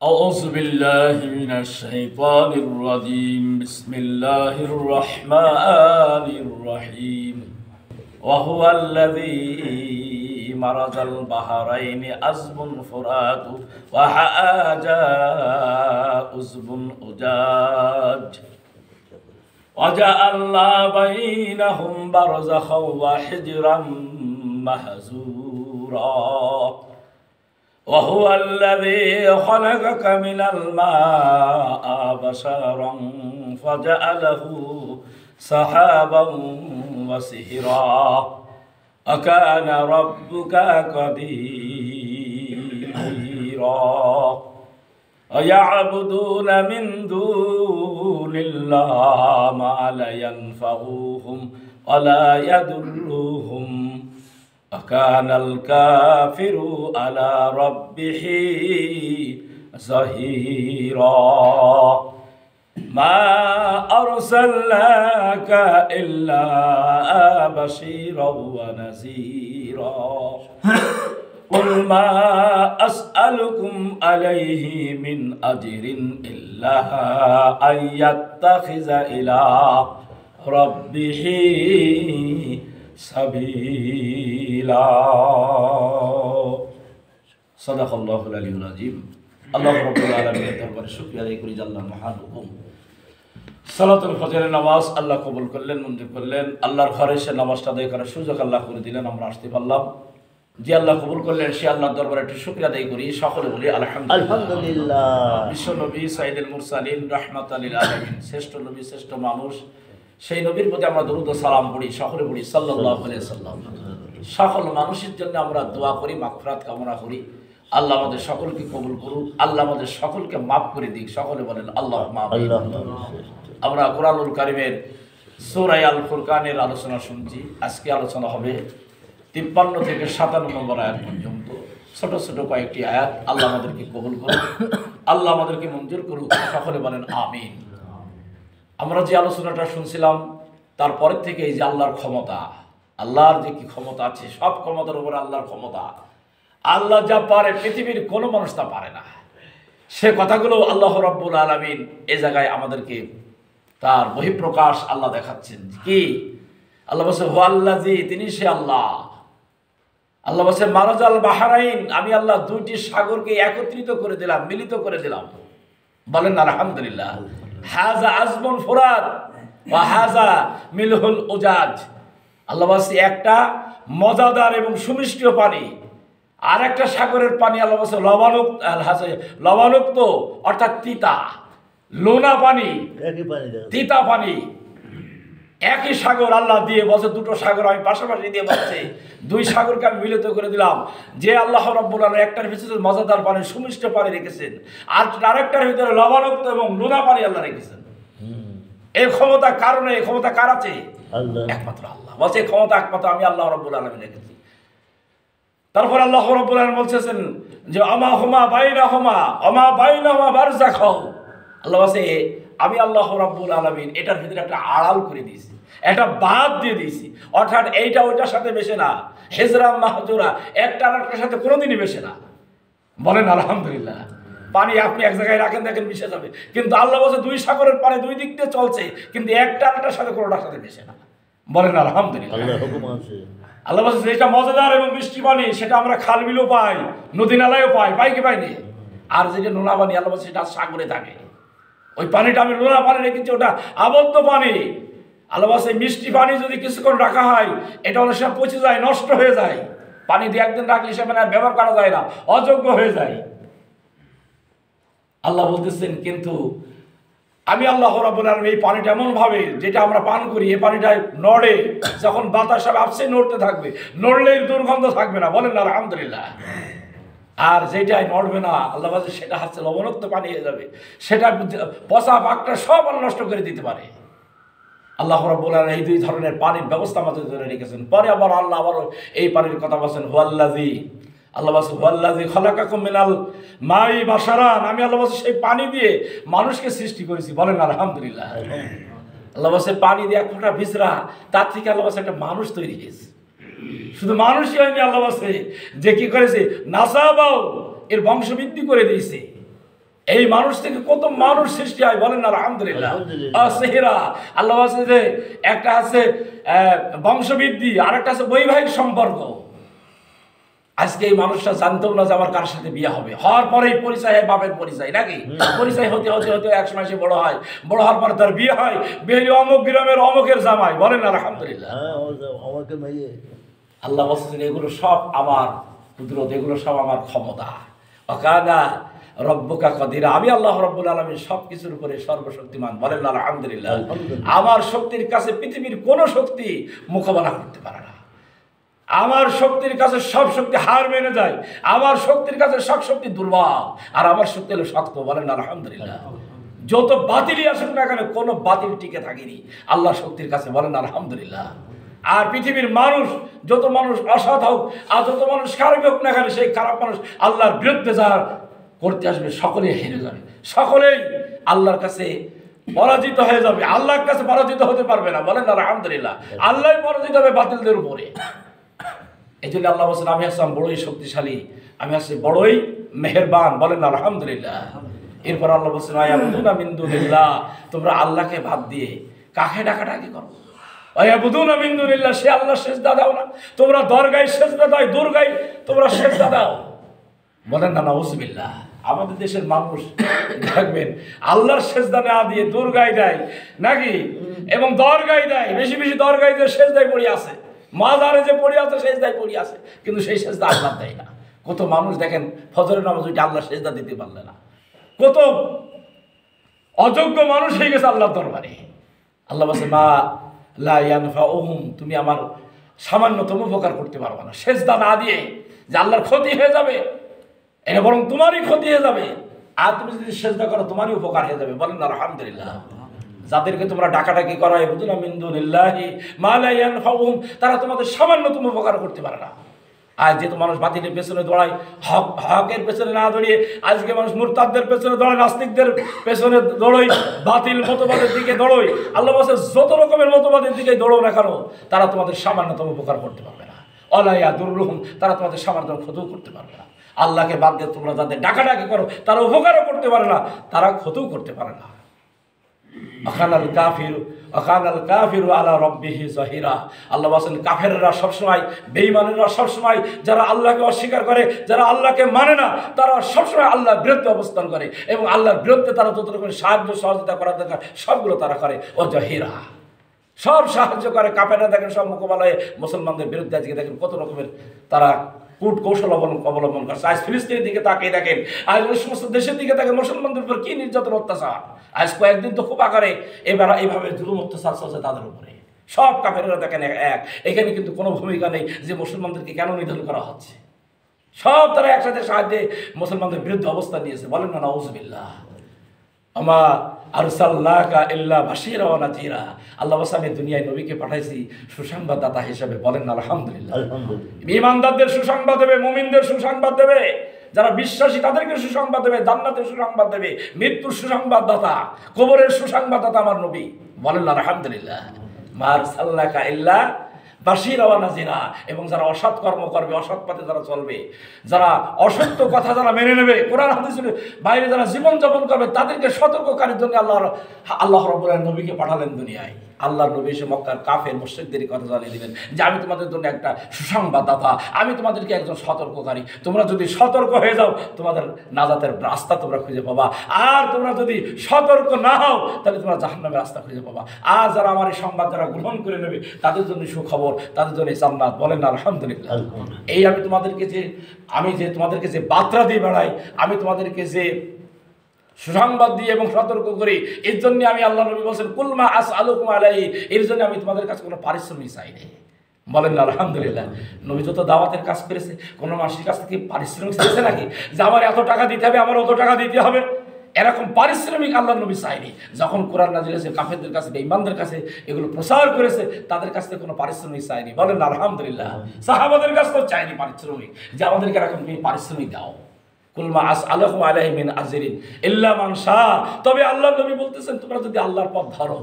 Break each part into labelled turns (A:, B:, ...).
A: أعوذ بالله من الشيطان الرجيم بسم الله الرحمن الرحيم وهو الذي مرج البحرين عذب فرات وهذا عذب أجاج وجعلنا بينهم برزخا وحجرا مهجورا وهو الذي خلقك من الماء بشرا فجعله سحابا وسهرا وكان ربك قديرا ويعبدون من دون الله ما لا ينفعهم ولا يضرهم وكان الكافر على ربه ظهيرا ما أرسلناك إلا بشيرا ونذيرا قل ما أسألكم عليه من أجر إلا أن يتخذ إلى ربه সাবিলা সাদাকাল্লাহুল আলিয়্যুল আযীম। আল্লাহ রাব্বুল আলামিনের দরবারে শুকরিয়া আদায় করি যে আল্লাহর মহান হুকুম সালাতুল ফজরের নামাজ আল্লাহ কবুল করলেন, মঞ্জুর করলেন। আল্লাহর ঘরে সে নামাজটা আদায় করার সুযোগ আল্লাহ করে দিলেন, আমরা আসতে পারলাম। যে আল্লাহ কবুল করলেন সে আল্লাহর দরবারে একটু শুকরিয়া আদায় করি, সকলে বলি আলহামদুলিল্লাহ। বিশ্ব নবী সাইয়্যিদুল মুরসালিন রাহমাতাল লিল আলামিন, শ্রেষ্ঠ নবী শ্রেষ্ঠ মানুষ, সেই নবীর প্রতি আমরা দরুদ ও সালাম পড়ি, সকলে পড়ি সাল্লাল্লাহু আলাইহি ওয়াসাল্লাম। সকল মানুষের জন্য আমরা দোয়া করি, মাগফিরাত কামনা করি। আল্লাহ আমাদের সকলকে কবুল করুক, আল্লাহ আমাদের সকলকে মাফ করে দিক, সকলে বলেন আল্লাহুম্মা আমিন। আমরা কোরআনুল কারীমের সূরা আল ফুরকানের আলোচনা শুনছি। আজকে আলোচনা হবে 53 থেকে 57 নম্বর আয়াত পর্যন্ত, ছোট ছোট কয়েকটি আয়াত। আল্লাহ আমাদেরকে কবুল করুক, আল্লাহ আমাদেরকে মঞ্জুর করুক, সকলে বলেন আমিন। আমরা যে আলোচনাটা শুনছিলাম তারপরের থেকে এই যে আল্লাহর ক্ষমতা, আল্লাহর যে কি ক্ষমতা আছে, সব ক্ষমতার উপর আল্লাহর ক্ষমতা। আল্লাহ যা পারে পৃথিবীর কোনো মানুষ তা পারে না, সে কথাগুলো আল্লাহ রাব্বুল আলামিন এই জায়গায় আমাদেরকে তার বহিঃপ্রকাশ আল্লাহ দেখাচ্ছেন। কি আল্লাহ বলছে হুয়াল্লাযী, তিনি সে আল্লাহ। আল্লাহ বলছে মারাজাল বাহরাইন, আমি আল্লাহ দুইটি সাগরকে একত্রিত করে দিলাম, মিলিত করে দিলাম। বলেন আলহামদুলিল্লাহ। হাযা আযবুন ফুরাত ওয়া হাযা মিলহুল উজাজ। আল্লাহ বলছে একটা মজাদার এবং সুমিষ্ট পানি, আর একটা সাগরের পানি আল্লাহ বলছে লবণাক্ত অর্থাৎ তিতা, লোনা পানি, তিতা পানি। একই সাগর আল্লাহ দিয়ে বলছে, দুটো সাগর আমি পাশাপাশি দিয়ে বলছে, দুই সাগরকে আমি মিলিত করে দিলাম। যে আল্লাহ রাব্বুল আলামিন একটার ভিতরে মজাদার পানি সুমিষ্ট পানি রেখেছেন, আর আরেকটার ভিতরে লবণাক্ত এবং লোনা পানি আল্লাহ রেখেছেন। এই ক্ষমতা কারণে, এই ক্ষমতা কার আছে? একমাত্র আল্লাহ। বলছে এই ক্ষমতা একমাত্র আমি আল্লাহ রাব্বুল আলামিন রেখেছি। তারপর আল্লাহ রাব্বুল আলামিন বলছেন যে আমা হুমা বাইনাহুমা বারযাখ। আল্লাহ বলছে আমি আল্লাহ রাব্বুল আলামিন এটার ভিতরে একটা আড়াল করে দিয়েছি, একটা বাদ দিয়ে দিয়েছি। অর্থাৎ এইটা ওইটার সাথে মেশে না, হিজরাম মাহজুরা, একটা আরেকটার সাথে কোনোদিনই মেশে না। বলেন আলহামদুলিল্লাহ। পানি আপনি এক জায়গায় রাখেন, দেখেন মিশে যাবে, কিন্তু আল্লাহ বলছে দুই সাগরের পানি দুই দিক দিয়ে চলছে, কিন্তু একটা আরেকটার সাথে কোনোটার সাথে মেশে না। বলেন আলহামদুলিল্লাহ। আল্লাহ বলছে যেটা মজাদার এবং মিষ্টি পানি সেটা আমরা খাল বিলও পাই, নদী নালায়ও পাই, পাই কি পাইনি? আর যেটা নোনা পানি আল্লাহ বলছে সেটা সাগরে থাকে। ওই পানিটা আমি লোনা পানি রেখেছি, ওটা আবদ্ধ পানি। আল্লাহ বলছে মিষ্টি পানি যদি কিছুক্ষণ রাখা হয় এটা অনেক সময় পচে যায়, নষ্ট হয়ে যায়। পানি দিয়ে একদিন রাখলে সে মানে ব্যবহার করা যায় না, অযোগ্য হয়ে যায়। আল্লাহ বলতেছেন কিন্তু আমি আল্লাহ রাব্বুল আলামিন এই পানিটা এমন ভাবে যেটা আমরা পান করি, এই পানিটা নড়ে, যখন বাতাস হবে আপসে নড়তে থাকবে, নড়লেই দুর্গন্ধ থাকবে না। বলেন আলহামদুলিল্লাহ। আর যেটাই নড়বে না আল্লাহ বলছে সেটা হচ্ছে লবণাক্ত পানি হয়ে যাবে, সেটা পচা পাকটা সব নষ্ট করে দিতে পারে। আল্লাহ রাব্বুল আলামিন এই দুই ধরনের পানির ব্যবস্থা আমাদের জন্য রেখেছেন। পরে আবার আল্লাহ আবার এই পানির কথা বলছেন হুয়াল্লাযী, আল্লাহ বলছে হুয়াল্লাযী খালাকাকুম মিনাল মাই বাশারান, আমি আল্লাহ বলছে সেই পানি দিয়ে মানুষকে সৃষ্টি করেছি। বলেন আলহামদুলিল্লাহ। আল্লাহ বলছে পানি দিয়ে এক ফোঁটা ভিজরা, তার থেকে আল্লাহ বলছে একটা মানুষ তৈরি হয়েছে। শুধু মানুষই হয়নি, আল্লাহ বলছে যে কি করেছে নাসাবাও, এর বংশবৃদ্ধি করে দিয়েছে। এই মানুষ থেকে কত মানুষ সৃষ্টি হয়, বলেন না আলহামদুলিল্লাহ। সেহেরা আল্লাহ আছে যে একটা আছে বংশবৃদ্ধি, আর একটা আছে বৈবাহিক সম্পর্ক। আজকে এই মানুষটা জানতেও না যে আমার কার সাথে বিয়ে হবে, হওয়ার পরেই পরিচয় হয় বাপের পরিচয়, নাকি? পরিচয় হতে হতে হতে এক সময় সে বড় হয়, বড় হওয়ার পর তার বিয়ে হয়, বিয়ে হলে অমুক গ্রামের অমুকের জামাই, বলেন না আলহামদুলিল্লাহ। আল্লাহ বলছেন এগুলো সব আমার কুদরত, এগুলো সব আমার ক্ষমতা। ওয়াকানা রব্বুকা কদিরা, আমি আল্লাহ রব্বুল আলামিন সবকিছুর উপরে সর্বশক্তিমান, বলেন না আলহামদুলিল্লাহ। আমার শক্তির কাছে পৃথিবীর কোন শক্তি মোকাবেলা করতে পারে না। আমার শক্তির কাছে সব শক্তি হার মেনে যায়, আমার শক্তির কাছে সব শক্তি দুর্বল, আর আমার শক্তি হলো শক্ত, বলেন না আলহামদুলিল্লাহ। যত বাতিলই আসুক না কেন, কোনো বাতিল টিকে থাকেনি আল্লাহর শক্তির কাছে, বলেন না আলহামদুলিল্লাহ। আর পৃথিবীর মানুষ, যত মানুষ অসৎ হোক আর যত মানুষ খারাপ হোক না কেন, সেই খারাপ মানুষ আল্লাহর বিরুদ্ধে যা করতে আসবে সকলেই হেরে যাবে, সকলেই আল্লাহর কাছে পরাজিত হয়ে যাবে, আল্লাহর কাছে পরাজিত হতে পারবে না, বলেন না আলহামদুলিল্লাহ। আল্লাহ পরাজিত হবে বাতিলদের উপরে। এই জন্য আল্লাহ বলছেন আমি আসলাম বড়ই শক্তিশালী, আমি আসছি বড়ই মেহেরবান, বলেন না আলহামদুলিল্লাহ। এরপর আল্লাহ বলছেন আয়াবুদুনা মিন দুনিল্লাহ, তোমরা আল্লাহকে বাদ দিয়ে কাকে ডাকাডাকি করো? আয়াবুদুনা মিন দুনিল্লাহ, সে আল্লাহ সেজদা দাও না? তোমরা দরগায় সেজদা দাও, দুর্গায় তোমরা সেজদা দাও, বলেন না নাউজুবিল্লাহ। আমাদের দেশের মানুষ দেখবেন আল্লাহর সেজদা না দিয়ে দুর্গায় দেয়, নাকি? এবং দরগায় দেয়, বেশি বেশি দরগায় যে সেজদায় পড়ে আছে, মাজারে যে পড়ে আছে সেজদায় পড়ে আছে, কিন্তু সেই সেজদা আল্লাহ দেয় না। কত মানুষ দেখেন ফজরের নামাজ ওইটা আল্লাহ সেজদা দিতে পারলে না, কত অযোগ্য মানুষ হয়ে গেছে আল্লাহর দরবারে। আল্লাহ বলছে মা লা ইয়ানফাউহুম, তুমি আমার সামান্যতম উপকার করতে পারবে না সেজদা না দিয়ে, যে আল্লাহর ক্ষতি হয়ে যাবে, এটা বরং তোমারই ক্ষতি হয়ে যাবে। আর তুমি যদি সেজদা করো তোমারই উপকার হয়ে যাবে, বলেন না আলহামদুলিল্লাহ। যাদেরকে তোমরা ডাকাডাকি করো ইবুদুনা মিন দুনিল্লাহি মা লা ইয়ানফাউহুম, তারা তোমাদের সামান্যতম উপকার করতে পারে না। আজ যেহেতু মানুষ বাতিলের পেছনে দৌড়ায়, হকের পেছনে না দৌড়িয়ে আজকে মানুষ মুরতাদদের পেছনে দৌড়ায়, নাস্তিকদের পেছনে দৌড়ই, বাতিল মতবাদের দিকে দৌড়ই। আল্লাহ বলছে যত রকমের মতবাদের দিকে দৌড়ো না কেন, তারা তোমাদের সামান্যতম উপকার করতে পারবে না। ওয়ালা ইয়াদুররুহুম, তারা তোমাদের সামান্যতম ক্ষতিও করতে পারবে না। আল্লাহকে বাদ দিয়ে তোমরা যাদের ডাকাডাকি করো তারা উপকারও করতে পারে না, তারা ক্ষতিও করতে পারে না। আখানাল কাফিরু আলা রাব্বিহি যাহিরা, আল্লাহ বলেন কাফেররা সবসময়, বেঈমানেরা সবসময়, যারা আল্লাহকে অস্বীকার করে, যারা আল্লাহকে মানে না, তারা সবসময় আল্লাহর বিরুদ্ধে অবস্থান করে, এবং আল্লাহর বিরুদ্ধে তারা যত রকমের সাহায্য সহযোগিতা করার দরকার সবগুলো তারা করে। ও জাহিরা, সব সাহায্য করে। কাফেররা দেখেন সব মোকাবেলায় মুসলমানদের বিরুদ্ধে আজকে দেখেন কত রকমের তারা কূট কৌশল অবলম্বন করছে। আজ ফিলিস্তিনের দিকে তাকিয়ে দেখেন, আজ ওই সমস্ত দেশের দিকে দেখেন মুসলমানদের উপর কি নির্যাতন অত্যাচার। আজ কয়েকদিন তো খুব আকারে এবার এইভাবে জুলুম অত্যাচার চলছে তাদের উপরে। সব কাফেররা দেখেন এক, এখানে কিন্তু কোনো ভূমিকা নেই যে মুসলমানদেরকে কেন নিধন করা হচ্ছে। সব তারা একসাথে সাহায্যে মুসলমানদের বিরুদ্ধে অবস্থান নিয়েছে, বলেন না নাউজুবিল্লাহ। আমা আরসালনাকা ইল্লা বাশীরা ওয়া নাযীরা, আল্লাহ বলেন আমি দুনিয়ায় নবীকে পাঠাইছি সুসংবাদদাতা হিসেবে, বলেন না আলহামদুলিল্লাহ। ঈমানদারদের সুসংবাদ দেবে, মুমিনদের সুসংবাদ দেবে, যারা বিশ্বাসী তাদেরকে সুসংবাদ দেবে, জান্নাতের সুসংবাদ দেবে, মৃত্যুর সুসংবাদদাতা, কবরের সুসংবাদদাতা আমার নবী, বলেন না আলহামদুলিল্লাহ। মা আরসালনাকা ইল্লা বাশীরা ওয়া নাযীরা, এবং যারা অসৎ কর্ম করবে, অসৎ পথে যারা চলবে, যারা অসত্য কথা যারা মেনে নেবে, কোরআন হাদিসের বাইরে যারা জীবনযাপন করবে, তাদেরকে সতর্ককারীর জন্য আল্লাহ রাব্বুল আলামিন নবীকে পাঠালেন দুনিয়ায়। আল্লাহর নবী এসে মক্কার কাফের মুশরিকদের কথা জানিয়ে দিলেন যে আমি তোমাদের জন্য একটা সুসংবাদদাতা, আমি তোমাদেরকে একজন সতর্ককারী। তোমরা যদি সতর্ক হয়ে যাও তোমাদের নাজাতের রাস্তা তোমরা খুঁজে পাবা, আর তোমরা যদি সতর্ক না হও তাহলে তোমরা জাহান্নামের রাস্তা খুঁজে পাবা। আর যারা আমার এই সংবাদ যারা গ্রহণ করে নেবে তাদের জন্য সুখবর, তাদের জন্য জান্নাত, বলেন না আলহামদুলিল্লাহ। এই আমি তোমাদেরকে যে বার্তা দিয়ে বেড়াই, আমি তোমাদেরকে যে সুসংবাদ দিয়ে এবং সতর্ক করি, এর জন্য আমি আল্লাহ নবী বলেছেন কুল মা আসআলুকুম আলাইহি, এর জন্য আমি তোমাদের কাছে কোনো পারিশ্রমিক চাই না, বলেন না আলহামদুলিল্লাহ। নবী যত দাওয়াতের কাজ করেছে কোনো মানুষের কাছ থেকে পারিশ্রমিক চাইছে নাকি যে আমার এত টাকা দিতে হবে, আমার অত টাকা দিতে হবে? এরকম পারিশ্রমিক আল্লাহ নবী চাইনি। যখন কোরআন নাযিল হয়েছে কাফেরদের কাছে, বেঈমানদের কাছে এগুলো প্রচার করেছে, তাদের কাছ থেকে কোনো পারিশ্রমিক চাইনি, বলেন না আলহামদুলিল্লাহ। সাহাবাদের কাছ থেকেও চাইনি পারিশ্রমিক, যে আমাদেরকে এরকম তুমি পারিশ্রমিক দাও। কুল মা আসআলুকুম আলাইহি মিন আজরিন ইল্লা মান শাআ, তবে আল্লাহর নবী বলতেছেন তোমরা যদি আল্লাহর পথ ধরো,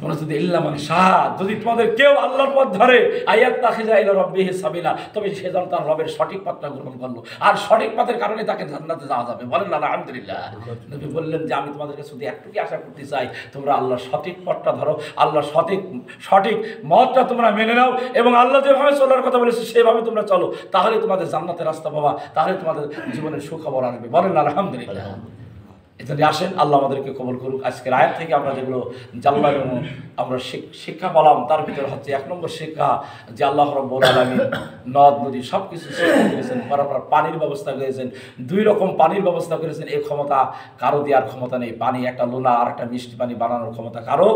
A: তোমরা যদি ইল্লামান শাহ, যদি তোমাদের কেউ আল্লাহর পথ ধরে আয়াত তাখিজা ইলা রাব্বিহি সাবিলা, তবে সে যেন তার রবের সঠিক পথটা গ্রহণ করলো, আর সঠিক পথের কারণে তাকে জান্নাতে যাওয়া যাবে। বলেন আলহামদুলিল্লাহ। নবী বললেন যে আমি তোমাদের কাছে শুধু একটুকু আশা করতে চাই, তোমরা আল্লাহর সঠিক পথটা ধরো, আল্লাহর সঠিক মতটা তোমরা মেনে নাও, এবং আল্লাহ যেভাবে চলার কথা বলেছে সেভাবে তোমরা চলো, তাহলে তোমাদের জান্নাতের রাস্তা পাবা, তাহলে তোমাদের জীবনের সুখবর আসবে। বলেন আলহামদুলিল্লাহ। এজন্য আসেন, আল্লাহ আমাদেরকে কবুল করুক। আজকের আয়াত থেকে আমরা যেগুলো জানলাম এবং আমরা শিক্ষা পেলাম, তার ভিতরে হচ্ছে 1 নম্বর শিক্ষা যে আল্লাহ রাব্বুল আলামিন নদ নদী সব কিছু সৃষ্টি করেছেন, পরপর পানির ব্যবস্থা করেছেন, 2 রকম পানির ব্যবস্থা করেছেন। এই ক্ষমতা কারো দেওয়ার ক্ষমতা নেই। পানি একটা লোনা আর একটা মিষ্টি পানি বানানোর ক্ষমতা কারো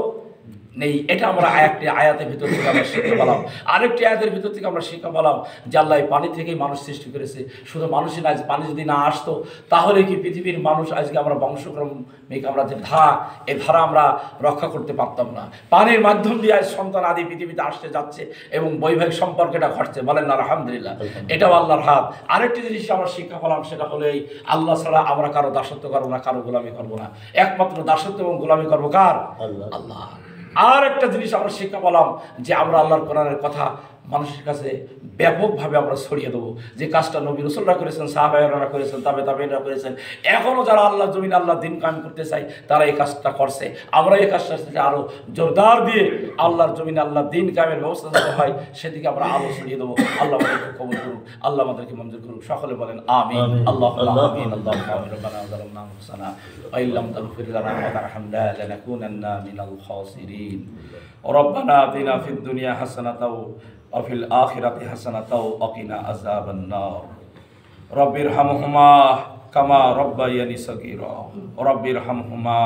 A: নেই। এটা আমরা একটি আয়াতের ভিতর থেকে আমরা শিক্ষা পেলাম। আরেকটি আয়াতের ভিতর থেকে আমরা শিক্ষা পেলাম যে আল্লাহ পানি থেকেই মানুষ সৃষ্টি করেছে। শুধু মানুষই না, পানি যদি না আসতো তাহলে কি পৃথিবীর মানুষ আজকে আমরা বংশক্রমিক আমরা যে ধারা, এই ধারা আমরা রক্ষা করতে পারতাম না। পানির মাধ্যম দিয়ে আজ সন্তান আদি পৃথিবীতে আসতে যাচ্ছে এবং বৈবাহিক সম্পর্কটা ঘটছে। বলেন না আলহামদুলিল্লাহ। এটাও আল্লাহর হাত। আরেকটি জিনিস আমরা শিক্ষা পেলাম, সেটা হলো এই আল্লাহ ছাড়া আমরা কারো দাসত্ব করবো না, কারো গোলামি করবো না। একমাত্র দাসত্ব এবং গোলামি করবো কার? আল্লাহ। আর একটা জিনিস আমরা শিক্ষা পেলাম যে আমরা আল্লাহর কোরআনের কথা মানুষের কাছে ব্যাপকভাবে আমরা ছড়িয়ে দেবো। যে কাজটা নবী রাসূলরা করেছেন, সাহাবায়েরা করেছেন, তাবেঈনরা করেছেন, এখনও যারা আল্লাহ জমিন আল্লাহ দিন কায়েম করতে চায় তারা এই কাজটা করছে। আমরা এই কাজটা আরো জোরদার দিয়ে আল্লাহর জমিন আল্লাহ দিন কায়েমের ব্যবস্থা যাতে হয় সেদিকে আমরা আলো ছড়িয়ে দেবো। আল্লাহ আমাদেরকে কবুল করুক, আল্লাহ আমাদেরকে মঞ্জুর করুক। সকলে বলেন আমিন। আল্লাহুম্মা আমিন। আল্লাহুম্মা রাব্বানা যালামনা আনফুসানা ওয়া ইল্লাম তাগফির লানা ওয়া তারহামনা লানাকুনান্না মিনাল খাসিরিন। রব্বানা আতিনা ফিদ দুনিয়া হাসানাতাও ওয়া ফিল আখিরাতি হাসানাতাও ওয়া কিনা আযাবান নার। রব্বিরহামহুমা কামা রাব্বায়ানি সাগীরা রব্বিরহামহুমা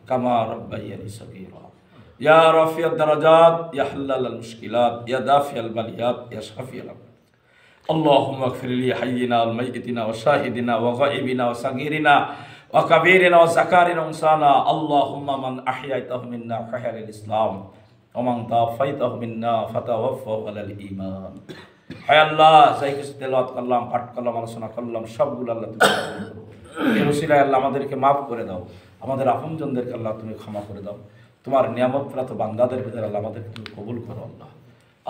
A: কামা রাব্বায়ানি সাগীরা। ইয়া রাফিয়াদ দারাজাত, ইয়া হাল্লালাল মুশকিলাত, ইয়া দাফিয়াল বালিয়াত, ইয়া শাফিয়াল আমরাদ। আল্লাহুম্মা ইগফির লি হাইয়িনা ওয়াল মাইয়িতিনা ওয়া শাহিদিনা ওয়া গায়িবিনা ওয়া সাগীরিনা ওয়া কাবীরিনা ওয়া যাকারিনা ওয়া উনসানা। আল্লাহুম্মা মান আহইয়াতাহু মিন্না ফাহইয়াল ইসলাম ওয়া মান তাওয়াফাইতাহু মিন্না ফাতাওয়াফাহু আলাল ঈমান। হে আল্লাহ, যাই কিছু তেলাওয়াত করলাম, পাঠ করলাম, আলোচনা করলাম, সবগুলো আল্লাহ তুমি কবুল করো। এই ওসিলায় আল্লাহ আমাদেরকে মাফ করে দাও, আমাদের আপনজনদেরকে আল্লাহ তুমি ক্ষমা করে দাও। তোমার নিয়ামতপ্রাপ্ত বান্দাদের ভিতরে আল্লাহ আমাদেরকে তুমি কবুল করো।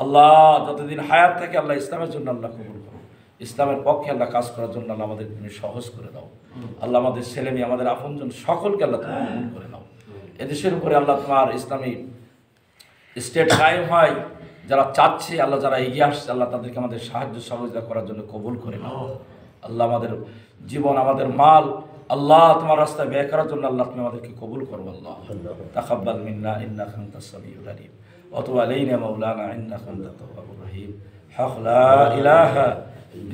A: আল্লাহ যতদিন হায়াত থাকে আল্লাহ ইসলামের জন্য আল্লাহ কবুল করো, ইসলামের পক্ষে আল্লাহ কাজ করার জন্য আল্লাহ আমাদেরকে তুমি সহজ করে দাও। আল্লাহ আমাদের ছেলে মেয়ে, আমাদের আপনজন সকলকে আল্লাহ তুমি কবুল করে নাও। এদেশের উপরে আল্লাহ তোমার ইসলামী স্টেট কায়েম হয়, যারা চাচ্ছে আল্লাহ, যারা এগিয়ে আসছে আল্লাহ তাদেরকে আমাদের সাহায্য সহযোগিতা করার জন্য কবুল করে নাও। আল্লাহ আমাদের জীবন, আমাদের মাল আল্লাহ তোমার রাস্তায় ব্যয় করার জন্য আল্লাহ তুমি আমাদেরকে কবুল করো। আল্লাহ তাকাব্বাল মিন্না ইন্নাকা আনতাস সামিউল আলিম ওয়া তুব আলাইনা মাওলানা ইন্নাকা আনতাত তাওয়াবুর রহিম। হক লা ইলাহা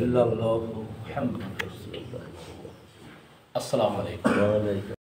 A: ইল্লাল্লাহু মুহাম্মাদুর রাসূলুল্লাহ। আসসালামু আলাইকুম।